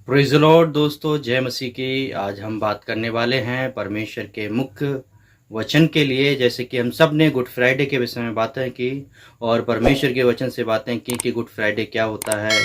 Praise the Lord दोस्तों, जय मसीह की। आज हम बात करने वाले हैं परमेश्वर के मुख्य वचन के लिए। जैसे कि हम सब ने गुड फ्राइडे के विषय में बातें की और परमेश्वर के वचन से बातें की कि गुड फ्राइडे क्या होता है,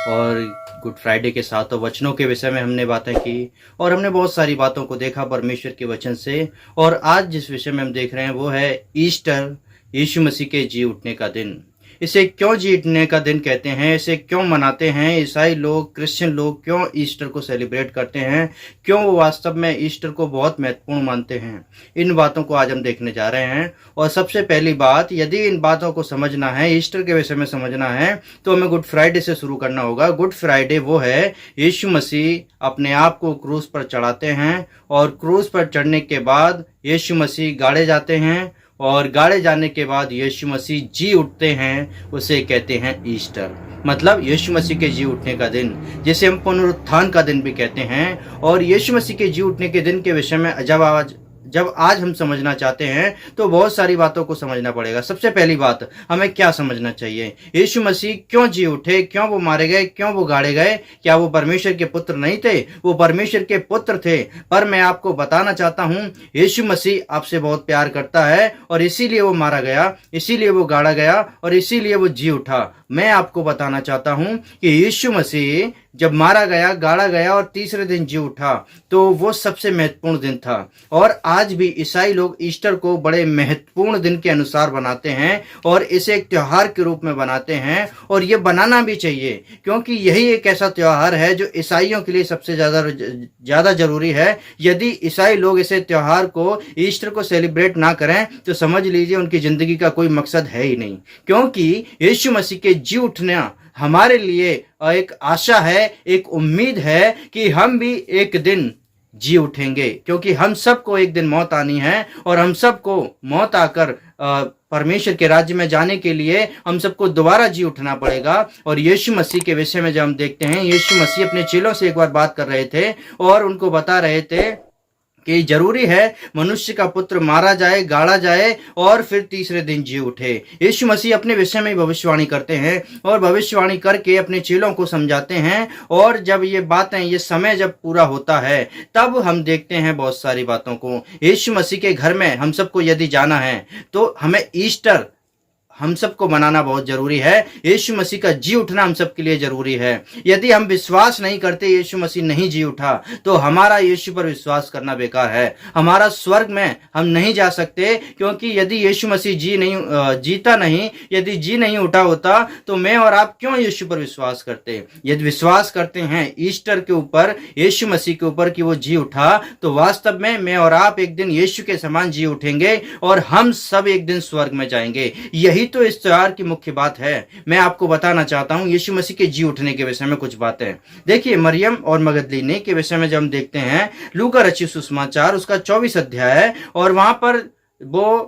और गुड फ्राइडे के सातों वचनों के विषय में हमने बातें की और हमने बहुत सारी बातों को देखा परमेश्वर के वचन से। और आज जिस विषय में हम देख रहे हैं वो है ईस्टर, यीशु मसीह के जी उठने का दिन। इसे क्यों जी उठने का दिन कहते हैं, इसे क्यों मनाते हैं ईसाई लोग, क्रिश्चियन लोग क्यों ईस्टर को सेलिब्रेट करते हैं, क्यों वो वास्तव में ईस्टर को बहुत महत्वपूर्ण मानते हैं, इन बातों को आज हम देखने जा रहे हैं। और सबसे पहली बात, यदि इन बातों को समझना है, ईस्टर के विषय में समझना है, तो हमें गुड फ्राइडे से शुरू करना होगा। गुड फ्राइडे वो है यीशु मसीह अपने आप को क्रूस पर चढ़ाते हैं और क्रूस पर चढ़ने के बाद यीशु मसीह गाड़े जाते हैं और गाड़े जाने के बाद यीशु मसीह जी उठते हैं। उसे कहते हैं ईस्टर, मतलब यीशु मसीह के जी उठने का दिन, जिसे हम पुनरुत्थान का दिन भी कहते हैं। और यीशु मसीह के जी उठने के दिन के विषय में जब आज हम समझना चाहते हैं तो बहुत सारी बातों को समझना पड़ेगा। सबसे पहली बात, हमें क्या समझना चाहिए, यीशु मसीह क्यों जी उठे, क्यों वो मारे गए, क्यों वो गाड़े गए। क्या वो परमेश्वर के पुत्र नहीं थे? वो परमेश्वर के पुत्र थे, पर मैं आपको बताना चाहता हूं यीशु मसीह आपसे बहुत प्यार करता है और इसीलिए वो मारा गया, इसीलिए वो गाड़ा गया और इसीलिए वो जी उठा। मैं आपको बताना चाहता हूं कि यीशु मसीह जब मारा गया, गाड़ा गया और तीसरे दिन जी उठा, तो वो सबसे महत्वपूर्ण दिन था। और आज भी ईसाई लोग ईस्टर को बड़े महत्वपूर्ण दिन के अनुसार बनाते हैं और इसे एक त्योहार के रूप में बनाते हैं, और ये बनाना भी चाहिए, क्योंकि यही एक ऐसा त्योहार है जो ईसाइयों के लिए सबसे ज्यादा जरूरी है। यदि ईसाई लोग इसे त्योहार को, ईस्टर को सेलिब्रेट ना करें तो समझ लीजिए उनकी जिंदगी का कोई मकसद है ही नहीं, क्योंकि यीशु मसीह के जी उठना हमारे लिए एक आशा है, एक उम्मीद है कि हम भी एक दिन जी उठेंगे, क्योंकि हम सबको एक दिन मौत आनी है और हम सबको मौत आकर परमेश्वर के राज्य में जाने के लिए हम सबको दोबारा जी उठना पड़ेगा। और यीशु मसीह के विषय में जब हम देखते हैं, यीशु मसीह अपने चेलों से एक बार बात कर रहे थे और उनको बता रहे थे कि जरूरी है मनुष्य का पुत्र मारा जाए, गाड़ा जाए और फिर तीसरे दिन जी उठे। यीशु मसीह अपने विषय में भविष्यवाणी करते हैं और भविष्यवाणी करके अपने चेलों को समझाते हैं। और जब ये बातें, ये समय जब पूरा होता है, तब हम देखते हैं बहुत सारी बातों को। यीशु मसीह के घर में हम सबको यदि जाना है तो हमें ईस्टर हम सबको मनाना बहुत जरूरी है। यीशु मसीह का जी उठना हम सबके लिए जरूरी है। यदि हम विश्वास नहीं करते यीशु मसीह नहीं जी उठा, तो हमारा यीशु पर विश्वास करना बेकार है। हमारा स्वर्ग में हम नहीं जा सकते, क्योंकि यदि यीशु मसीह जीता नहीं, यदि जी नहीं उठा होता, तो मैं और आप क्यों यीशु पर विश्वास करते। यदि विश्वास करते हैं ईस्टर के ऊपर, यीशु मसीह के ऊपर कि वो जी उठा, तो वास्तव में मैं और आप एक दिन यीशु के समान जी उठेंगे और हम सब एक दिन स्वर्ग में जाएंगे। यही तो इस त्योहार की मुख्य बात है। मैं आपको बताना चाहता हूं यीशु मसीह के जी उठने के विषय में कुछ बातें। देखिए, मरियम और मगदलीनी के विषय में जब हम देखते हैं, लूका रचित सुसमाचार उसका 24 अध्याय है, और वहां पर वो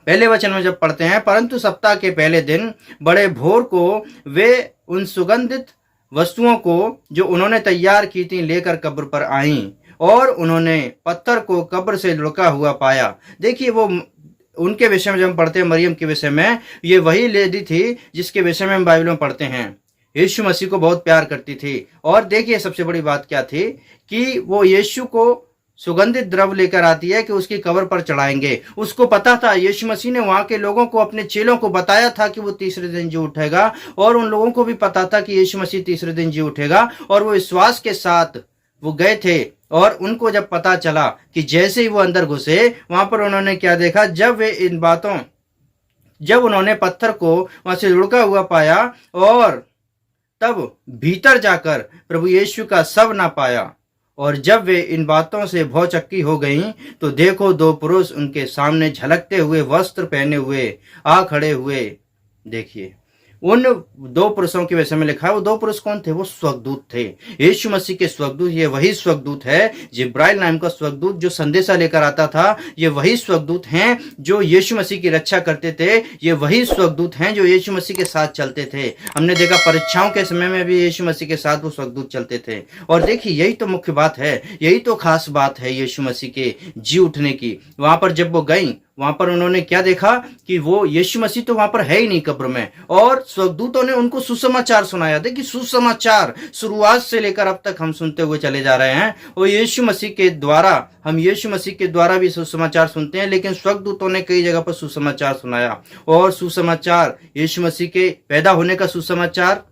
पहले वचन में जब पढ़ते हैं, परंतु सप्ताह के पहले दिन बड़े भोर को वे उन सुगंधित वस्तुओं को जो उन्होंने तैयार की थी लेकर कब्र पर आईं, और उन्होंने पत्थर को कब्र से लुका हुआ पाया। देखिए, वो उनके विषय में जब हम पढ़ते हैं, मरियम के विषय में, ये वही लेडी थी जिसके विषय में हम बाइबल में पढ़ते हैं। यीशु मसीह को बहुत प्यार करती थी। और देखिए, सबसे बड़ी बात क्या थी कि वो यीशु को सुगंधित द्रव्य लेकर आती है कि उसकी कब्र पर चढ़ाएंगे। उसको पता था, यीशु मसीह ने वहां के लोगों को, अपने चेलों को बताया था कि वो तीसरे दिन जी उठेगा, और उन लोगों को भी पता था कि यीशु मसीह तीसरे दिन जी उठेगा, और वो विश्वास के साथ वो गए थे। और उनको जब पता चला कि जैसे ही वो अंदर घुसे, वहां पर उन्होंने क्या देखा, जब उन्होंने पत्थर को वहां से लुढ़का हुआ पाया और तब भीतर जाकर प्रभु यीशु का शव ना पाया, और जब वे इन बातों से भौचक्की हो गईं, तो देखो दो पुरुष उनके सामने झलकते हुए वस्त्र पहने हुए आ खड़े हुए। देखिए, उन दो पुरुषों के विषय में लिखा है। वो दो पुरुष कौन थे? वो स्वर्गदूत थे, यीशु मसीह के स्वर्गदूत। ये वही स्वर्गदूत है, जिब्राइल नाम का स्वर्गदूत जो संदेशा लेकर आता था। ये वही स्वर्गदूत हैं जो यीशु मसीह की रक्षा करते थे। ये वही स्वर्गदूत हैं जो यीशु मसीह के साथ चलते थे। हमने देखा परीक्षाओं के समय में भी यीशु मसीह के साथ वो स्वर्गदूत चलते थे। और देखिए, यही तो मुख्य बात है, यही तो खास बात है यीशु मसीह के जी उठने की। वहां पर जब वो गई वहां पर उन्होंने क्या देखा कि वो यीशु मसीह तो वहां पर है ही नहीं कब्र में, और स्वर्गदूतों ने उनको सुसमाचार सुनाया। देखिए सुसमाचार शुरुआत से लेकर अब तक हम सुनते हुए चले जा रहे हैं, और यीशु मसीह के द्वारा हम यीशु मसीह के द्वारा भी सुसमाचार सुनते हैं, लेकिन स्वर्गदूतों ने कई जगह पर सुसमाचार सुनाया। और सुसमाचार यीशु मसीह के पैदा होने का सुसमाचार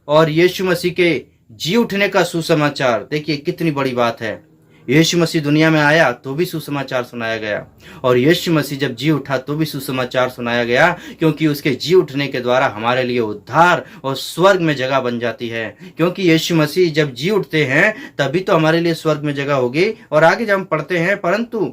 और यीशु मसीह के जी उठने का सुसमाचार, देखिए कितनी बड़ी बात है। यीशु मसीह दुनिया में आया तो भी सुसमाचार सुनाया गया, और यीशु मसीह जब जी उठा तो भी सुसमाचार सुनाया गया, क्योंकि उसके जी उठने के द्वारा हमारे लिए उद्धार और स्वर्ग में जगह बन जाती है। क्योंकि यीशु मसीह जब जी उठते हैं तभी तो हमारे लिए स्वर्ग में जगह होगी। और आगे जब हम पढ़ते हैं, परंतु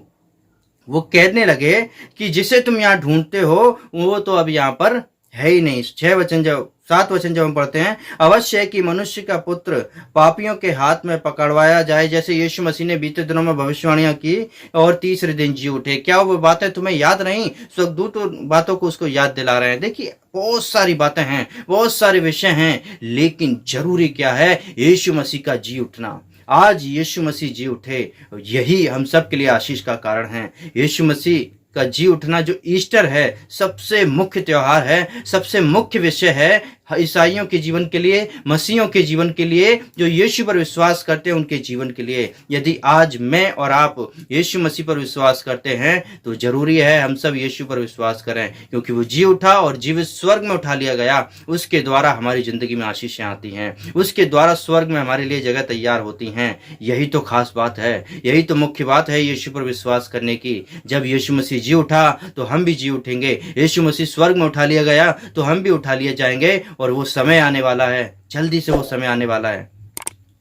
वो कहने लगे कि जिसे तुम यहाँ ढूंढते हो वो तो अब यहाँ पर है ही नहीं। 7 वचन जब हम पढ़ते हैं, अवश्य है कि मनुष्य का पुत्र पापियों के हाथ में पकड़वाया जाए, जैसे यीशु मसीह ने बीते दिनों में भविष्यवाणियां की और तीसरे दिन जी उठे। क्या वो बातें तुम्हें याद नहीं? स्वर्गदूत बातों को उसको याद दिला रहे हैं। देखिए बहुत सारी बातें हैं, बहुत सारे विषय हैं, लेकिन जरूरी क्या है? यीशु मसीह का जी उठना। आज यीशु मसीह जी उठे, यही हम सब के लिए आशीष का कारण है। यीशु मसीह का जी उठना जो ईस्टर है, सबसे मुख्य त्योहार है, सबसे मुख्य विषय है ईसाइयों के जीवन के लिए, मसीहियों के जीवन के लिए, जो यीशु पर विश्वास करते हैं उनके जीवन के लिए। यदि आज मैं और आप यीशु मसीह पर विश्वास करते हैं तो जरूरी है हम सब यीशु पर विश्वास करें, क्योंकि वो जी उठा और जीवित स्वर्ग में उठा लिया गया। उसके द्वारा हमारी जिंदगी में आशीषें आती हैं, उसके द्वारा स्वर्ग में हमारे लिए जगह तैयार होती हैं। यही तो खास बात है, यही तो मुख्य बात है यीशु पर विश्वास करने की। जब यीशु मसीह जी उठा तो हम भी जी उठेंगे, यीशु मसीह स्वर्ग में उठा लिया गया तो हम भी उठा लिए जाएंगे, और वो समय आने वाला है, जल्दी से वो समय आने वाला है।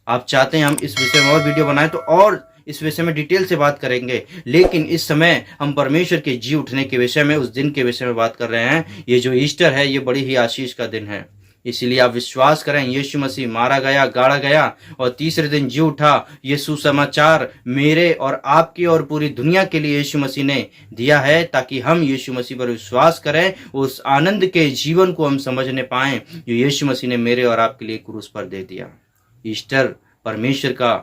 आप चाहते हैं हम इस विषय में और वीडियो बनाएं तो और इस विषय में डिटेल से बात करेंगे, लेकिन इस समय हम परमेश्वर के जी उठने के विषय में, उस दिन के विषय में बात कर रहे हैं। ये जो ईस्टर है ये बड़ी ही आशीष का दिन है, इसलिए आप विश्वास करें यीशु मसीह मारा गया, गाड़ा गया और तीसरे दिन जी उठा। ये सुसमाचार मेरे और आपकी और पूरी दुनिया के लिए यीशु मसीह ने दिया है, ताकि हम यीशु मसीह पर विश्वास करें, उस आनंद के जीवन को हम समझने पाएं जो यीशु मसीह ने मेरे और आपके लिए क्रूस पर दे दिया। ईस्टर परमेश्वर का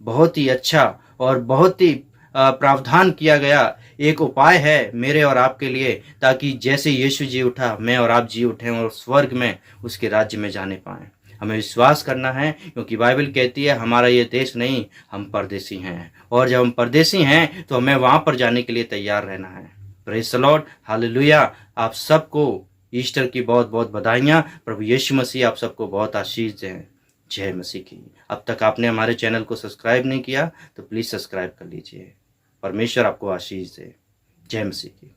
बहुत ही अच्छा और बहुत ही प्रावधान किया गया एक उपाय है मेरे और आपके लिए, ताकि जैसे यीशु जी उठा मैं और आप जी उठें और स्वर्ग में उसके राज्य में जाने पाएं। हमें विश्वास करना है, क्योंकि बाइबल कहती है हमारा ये देश नहीं, हम परदेसी हैं, और जब हम परदेसी हैं तो हमें वहां पर जाने के लिए तैयार रहना है। Praise the Lord, hallelujah. आप सबको ईस्टर की बहुत बहुत बधाइयाँ। प्रभु यीशु मसीह आप सबको बहुत आशीष दें। जय मसीह की। अब तक आपने हमारे चैनल को सब्सक्राइब नहीं किया तो प्लीज़ सब्सक्राइब कर लीजिए। परमेश्वर आपको आशीष दे। जय मसीह की।